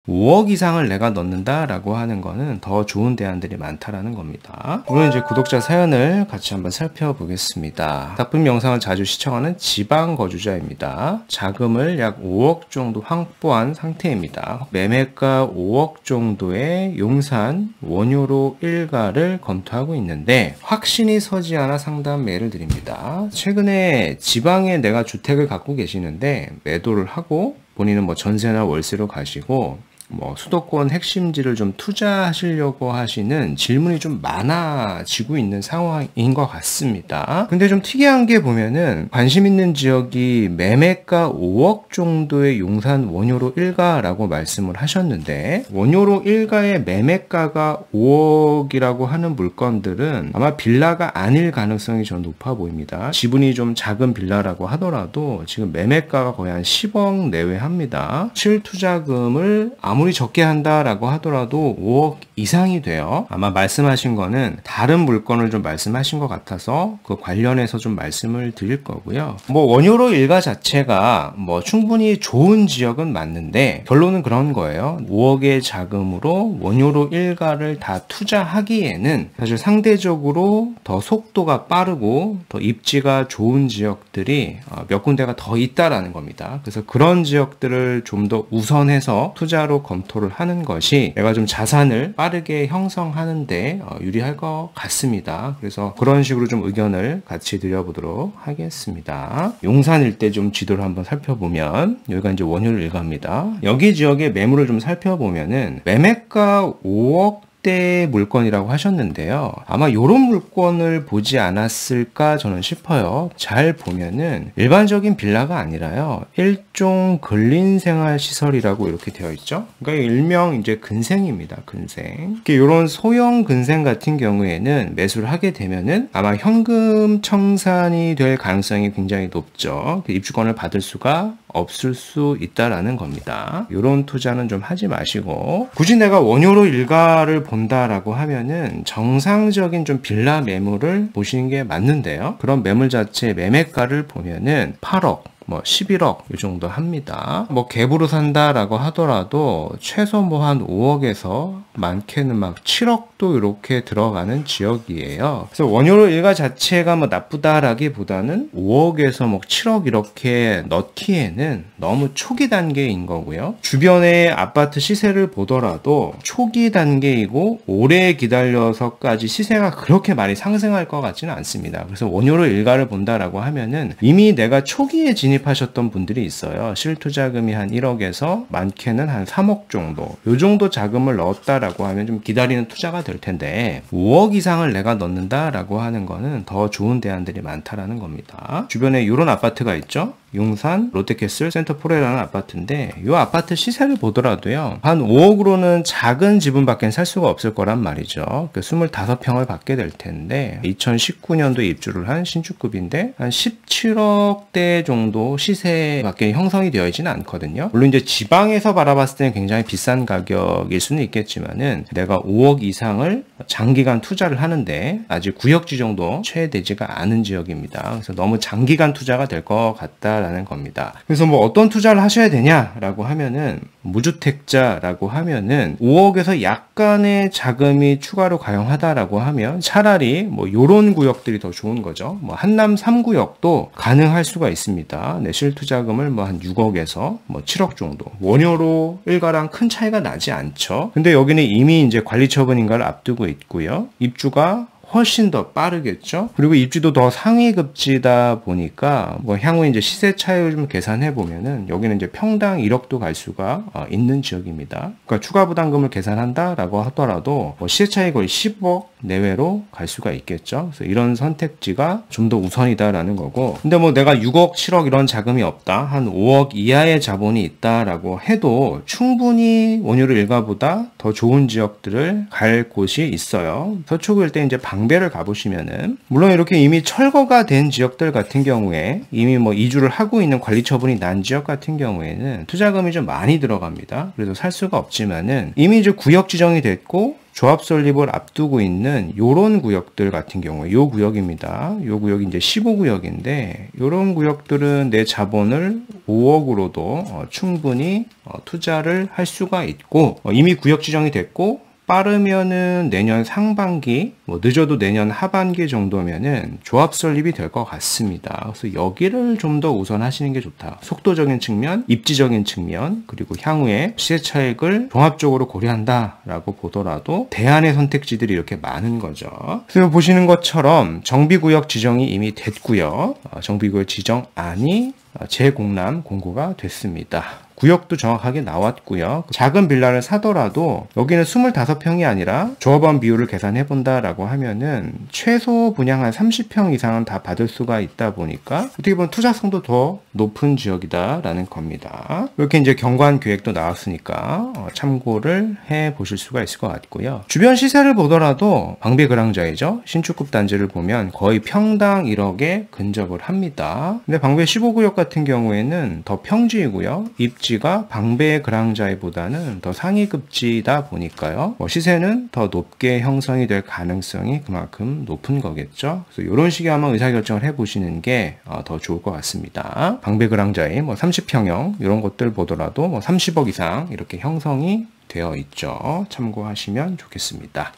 5억 이상을 내가 넣는다 라고 하는 거는 더 좋은 대안들이 많다라는 겁니다. 오늘 이제 구독자 사연을 같이 한번 살펴보겠습니다. 작품 영상을 자주 시청하는 지방 거주자입니다. 자금을 약 5억 정도 확보한 상태입니다. 매매가 5억 정도의 용산 원효로 일가를 검토하고 있는데 확신이 서지 않아 상담 메일을 드립니다. 최근에 지방에 내가 주택을 갖고 계시는데 매도를 하고 본인은 뭐 전세나 월세로 가시고 수도권 핵심지를 좀 투자하시려고 하시는 질문이 좀 많아지고 있는 상황인 것 같습니다. 근데 좀 특이한 게 보면은 관심 있는 지역이 매매가 5억 정도의 용산 원효로 일가라고 말씀을 하셨는데 원효로 일가의 매매가가 5억이라고 하는 물건들은 아마 빌라가 아닐 가능성이 좀 높아 보입니다. 지분이 좀 작은 빌라라고 하더라도 지금 매매가가 거의 한 10억 내외 합니다. 실투자금을 아무리 적게 한다라고 하더라도 5억 이상이 돼요. 아마 말씀하신 거는 다른 물건을 좀 말씀하신 것 같아서 그 관련해서 좀 말씀을 드릴 거고요. 원효로 일가 자체가 충분히 좋은 지역은 맞는데 결론은 그런 거예요. 5억의 자금으로 원효로 일가를 다 투자하기에는 사실 상대적으로 더 속도가 빠르고 더 입지가 좋은 지역들이 몇 군데가 더 있다라는 겁니다. 그래서 그런 지역들을 좀 더 우선해서 투자로 검토를 하는 것이 내가 좀 자산을 빠르게 형성하는데 유리할 것 같습니다. 그래서 그런 식으로 좀 의견을 같이 드려보도록 하겠습니다. 용산 일대 좀 지도를 한번 살펴보면 여기가 이제 원효로 일가입니다. 여기 지역의 매물을 좀 살펴보면은 매매가 5억 대 물건이라고 하셨는데요. 아마 이런 물건을 보지 않았을까 저는 싶어요. 잘 보면은 일반적인 빌라가 아니라요. 일종 근린생활시설이라고 이렇게 되어 있죠. 그러니까 일명 이제 근생입니다. 근생. 이런 소형 근생 같은 경우에는 매수를 하게 되면은 아마 현금 청산이 될 가능성이 굉장히 높죠. 입주권을 받을 수가 없을 수 있다라는 겁니다. 이런 투자는 좀 하지 마시고 굳이 내가 원효로 일가를 본다라고 하면은 정상적인 좀 빌라 매물을 보시는 게 맞는데요. 그런 매물 자체 매매가를 보면은 8억 11억 이 정도 합니다. 갭으로 산다라고 하더라도 최소 한 5억에서 많게는 7억도 이렇게 들어가는 지역이에요. 그래서 원효로 일가 자체가 나쁘다라기보다는 5억에서 7억 이렇게 넣기에는 너무 초기 단계인 거고요. 주변의 아파트 시세를 보더라도 초기 단계이고 오래 기다려서까지 시세가 그렇게 많이 상승할 것 같지는 않습니다. 그래서 원효로 일가를 본다라고 하면은 이미 내가 초기에 진입하셨던 분들이 있어요. 실투자금이 한 1억에서 많게는 한 3억 정도. 요 정도 자금을 넣었다라고 하면 좀 기다리는 투자가 될 텐데 5억 이상을 내가 넣는다라고 하는 거는 더 좋은 대안들이 많다라는 겁니다. 주변에 이런 아파트가 있죠. 용산 롯데캐슬 센터포레라는 아파트인데 이 아파트 시세를 보더라도요. 한 5억으로는 작은 지분밖에 살 수가 없을 거란 말이죠. 25평을 받게 될 텐데 2019년도에 입주를 한 신축급인데 한 17억대 정도 시세밖에 형성이 되어 있지는 않거든요. 물론 이제 지방에서 바라봤을 때는 굉장히 비싼 가격일 수는 있겠지만은 내가 5억 이상을 장기간 투자를 하는데 아직 구역지 정도 채되지가 않은 지역입니다. 그래서 너무 장기간 투자가 될 것 같다라는 겁니다. 그래서 어떤 투자를 하셔야 되냐라고 하면은 무주택자라고 하면은 5억에서 약간의 자금이 추가로 가용하다라고 하면 차라리 요런 구역들이 더 좋은 거죠. 한남 3구역도 가능할 수가 있습니다. 네, 실투자금을 한 6억에서 7억 정도. 원효로 일가랑 큰 차이가 나지 않죠. 근데 여기는 이미 이제 관리처분인가를 앞두고 있고요. 입주가 훨씬 더 빠르겠죠. 그리고 입지도 더 상위급지다 보니까 향후 이제 시세 차이를 좀 계산해 보면은 여기는 이제 평당 1억도 갈 수가 있는 지역입니다. 그러니까 추가 부담금을 계산한다라고 하더라도 시세 차이 거의 10억 내외로 갈 수가 있겠죠. 그래서 이런 선택지가 좀 더 우선이다라는 거고. 근데 내가 6억, 7억 이런 자금이 없다. 한 5억 이하의 자본이 있다라고 해도 충분히 원효로 일가보다 더 좋은 지역들을 갈 곳이 있어요. 서초구 일대 이제 방배를 가보시면은 물론 이렇게 이미 철거가 된 지역들 같은 경우에 이미 이주를 하고 있는 관리 처분이 난 지역 같은 경우에는 투자금이 좀 많이 들어갑니다. 그래서 살 수가 없지만은 이미 이제 구역 지정이 됐고 조합 설립을 앞두고 있는 요런 구역들 같은 경우에 요 구역입니다. 요 구역이 이제 15구역인데 요런 구역들은 내 자본을 5억으로도 충분히 투자를 할 수가 있고 이미 구역 지정이 됐고 빠르면은 내년 상반기, 늦어도 내년 하반기 정도면은 조합 설립이 될 것 같습니다. 그래서 여기를 좀 더 우선하시는 게 좋다. 속도적인 측면, 입지적인 측면, 그리고 향후에 시세 차익을 종합적으로 고려한다라고 보더라도 대안의 선택지들이 이렇게 많은 거죠. 그래서 보시는 것처럼 정비구역 지정이 이미 됐고요. 정비구역 지정안이 재공람 공고가 됐습니다. 구역도 정확하게 나왔고요. 작은 빌라를 사더라도 여기는 25평이 아니라 조합원 비율을 계산해 본다라고 하면은 최소 분양 한 30평 이상은 다 받을 수가 있다 보니까 어떻게 보면 투자성도 더 높은 지역이다라는 겁니다. 이렇게 이제 경관 계획도 나왔으니까 참고를 해 보실 수가 있을 것 같고요. 주변 시세를 보더라도 방배 그랑자이죠. 신축급 단지를 보면 거의 평당 1억에 근접을 합니다. 근데 방배 15구역 같은 경우에는 더 평지이고요. 입지가 방배 그랑자이보다는 더 상위급지다 보니까요. 시세는 더 높게 형성이 될 가능성이 그만큼 높은 거겠죠. 그래서 이런 식의 한번 의사결정을 해보시는 게 더 좋을 것 같습니다. 방배 그랑자이 30평형 이런 것들 보더라도 30억 이상 이렇게 형성이 되어 있죠. 참고하시면 좋겠습니다.